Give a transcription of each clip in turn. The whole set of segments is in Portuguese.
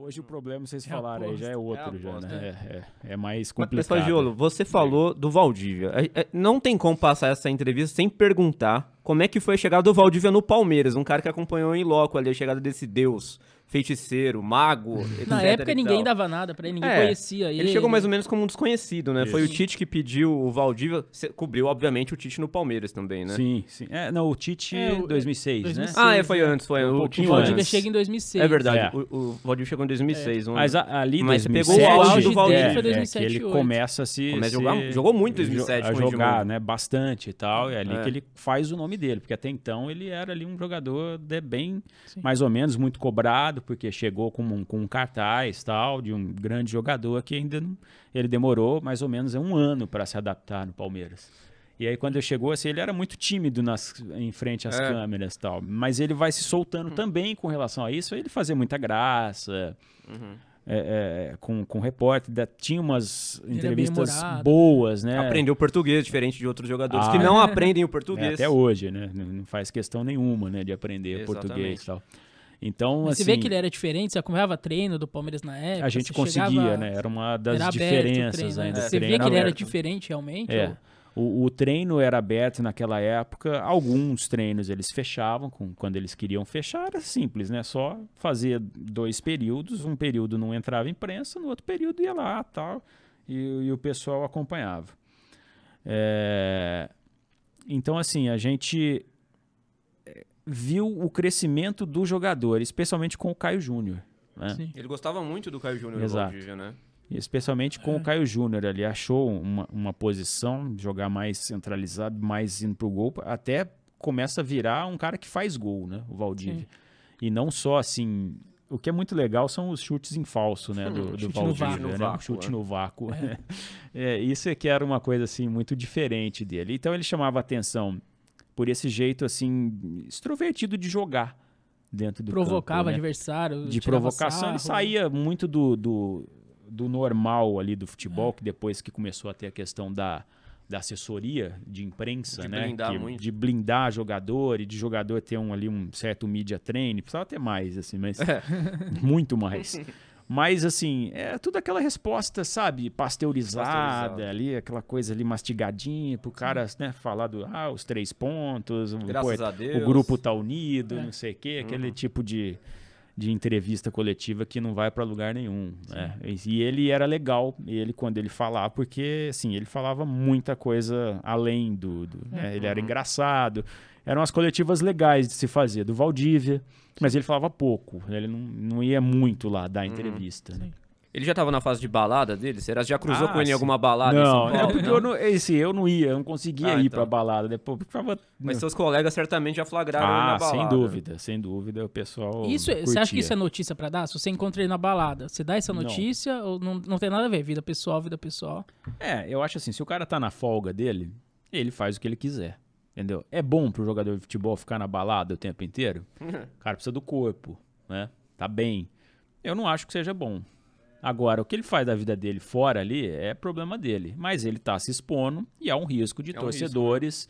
Hoje o problema, vocês falaram aí, já é outro, já, né? É mais Mas, complicado. Fagiolo, você falou do Valdívia. Não tem como passar essa entrevista sem perguntar como é que foi a chegada do Valdívia no Palmeiras, um cara que acompanhou em loco ali a chegada desse deus, feiticeiro, mago, etc. Na época ninguém dava nada pra ele, ninguém conhecia ele. Ele chegou mais ou menos como um desconhecido, né? Isso. Foi o Tite que pediu o Valdívia, cobriu, obviamente, o Tite no Palmeiras também, né? Sim. Não, o Tite em 2006, 2006, né? Foi antes, foi Um o pouquinho O Valdívia antes. chega em 2006. É verdade, o Valdívia chegou em 2006. Mas ali, Mas 2007, pegou o auge do Valdívia. dele foi que 2007 ele 2008. começa a Jogou muito em 2007 a com o jogar, Edmundo. né, bastante e tal, é ali que ele faz o nome dele, porque até então ele era ali um jogador bem, mais ou menos, muito cobrado, porque chegou com um cartaz tal, de um grande jogador que ainda não, ele demorou mais ou menos um ano para se adaptar no Palmeiras. E aí quando ele chegou, assim, ele era muito tímido em frente às câmeras e tal, mas ele vai se soltando também com relação a isso, ele fazia muita graça, com repórter, tinha umas entrevistas boas, né? Aprendeu português, diferente de outros jogadores que não aprendem o português. Até hoje, né? Não faz questão nenhuma, né, de aprender português e tal. Então, mas assim, você vê que ele era diferente? Você acompanhava treino do Palmeiras na época? A gente conseguia, né? Era uma das diferenças ainda. Você vê que ele era diferente realmente? O treino era aberto naquela época. Alguns treinos eles fechavam, quando eles queriam fechar, era simples, né? Só fazia 2 períodos, um período não entrava imprensa, no outro período ia lá tal, e o pessoal acompanhava. Então, assim, a gente viu o crescimento do jogador, especialmente com o Caio Júnior. Né? Sim. Ele gostava muito do Caio Júnior, exato. Valdívia, né? Especialmente com o Caio Júnior, ele achou uma posição, jogar mais centralizado, mais indo pro gol, até começa a virar um cara que faz gol, né, o Valdívia. Sim. E não só assim, o que é muito legal são os chutes em falso, né, do Valdívia, né? Chute no vácuo. Isso é que era uma coisa assim muito diferente dele. Então ele chamava a atenção por esse jeito assim extrovertido de jogar dentro do provocava campo, né? Adversário, de provocação, ele saía muito do normal ali do futebol, que depois que começou a ter a questão da assessoria de imprensa, de né? Blindar muito. De blindar jogador e de jogador ter um certo media training, precisava ter mais, assim, mas muito mais. Mas, assim, é tudo aquela resposta, sabe, pasteurizada ali, aquela coisa ali mastigadinha pro cara, né, falar os 3 pontos, graças a Deus, o grupo tá unido, não sei o quê, aquele tipo de entrevista coletiva que não vai para lugar nenhum. Né? E ele era legal, quando ele falava, porque assim, ele falava muita coisa além né? Ele era engraçado. Eram as coletivas legais de se fazer, do Valdívia, mas ele falava pouco, ele não ia muito lá dar entrevista. Né? Ele já estava na fase de balada dele? Será que já cruzou com ele em alguma balada em São Paulo? Não, porque eu não ia, eu não conseguia ir pra balada. Depois, mas seus colegas certamente já flagraram ele na balada. Sem dúvida, o pessoal Você acha que isso é notícia pra dar? Se você encontra ele na balada, você dá essa notícia ou não tem nada a ver? Vida pessoal. Eu acho assim, se o cara tá na folga dele, ele faz o que ele quiser. Entendeu? É bom pro jogador de futebol ficar na balada o tempo inteiro? O cara precisa do corpo, né? Tá bem. Eu não acho que seja bom. Agora, o que ele faz da vida dele fora ali é problema dele. Mas ele tá se expondo e há um risco de torcedores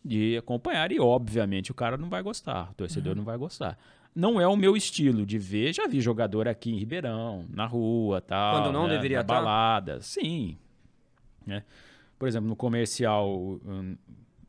de acompanhar. E, obviamente, o cara não vai gostar. O torcedor não vai gostar. Não é o meu estilo de ver. Já vi jogador aqui em Ribeirão, na rua, tal. Quando não deveria estar? Balada. Sim. Né? Por exemplo, no comercial,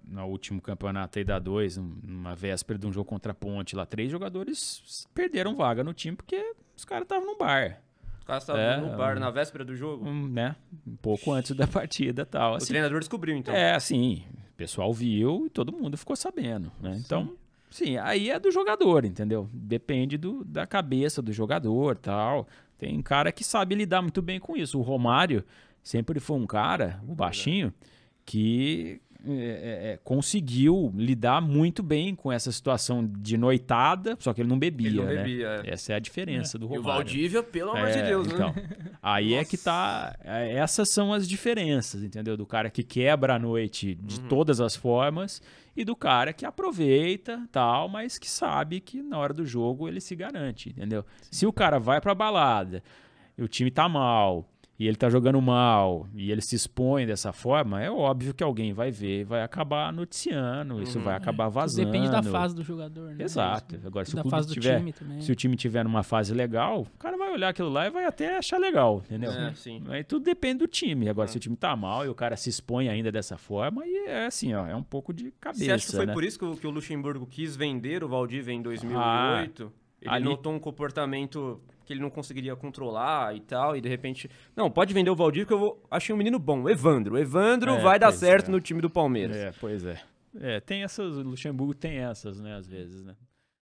no último campeonato aí da 2, numa véspera de um jogo contra a Ponte, lá 3 jogadores perderam vaga no time porque os caras estavam no bar. Os caras estavam no bar na véspera do jogo? Né? Um pouco antes da partida e tal. Assim, o treinador descobriu, então. Assim, o pessoal viu e todo mundo ficou sabendo, né? Então, sim, aí é do jogador, entendeu? Depende da cabeça do jogador e tal. Tem cara que sabe lidar muito bem com isso. O Romário sempre foi um cara, o baixinho, que conseguiu lidar muito bem com essa situação de noitada, só que ele não bebia, ele não né? bebia. Essa é a diferença do Romário. E o Valdívia, pelo amor de Deus, então, né? Aí é que tá... essas são as diferenças, entendeu? Do cara que quebra a noite de todas as formas e do cara que aproveita, tal, mas que sabe que na hora do jogo ele se garante, entendeu? Se o cara vai pra balada, o time tá mal e ele tá jogando mal, e ele se expõe dessa forma, é óbvio que alguém vai ver e vai acabar noticiando, isso vai acabar vazando. Depende da fase do jogador, né? Exato. Agora, se da o clube fase do tiver, time também. se o time tiver numa fase legal, o cara vai olhar aquilo lá e vai até achar legal, entendeu? Sim. Aí tudo depende do time. Agora, se o time tá mal e o cara se expõe ainda dessa forma, aí é assim, ó, é um pouco de cabeça, Você acha que foi né? por isso que o Luxemburgo quis vender o Valdívia em 2008? Ele ali- notou um comportamento que ele não conseguiria controlar e tal, e de repente... Não, pode vender o Valdívia que achei um menino bom, o Evandro. O Evandro vai dar pois certo é. no time do Palmeiras. Pois é. Tem essas, o Luxemburgo tem essas, né, às vezes, né?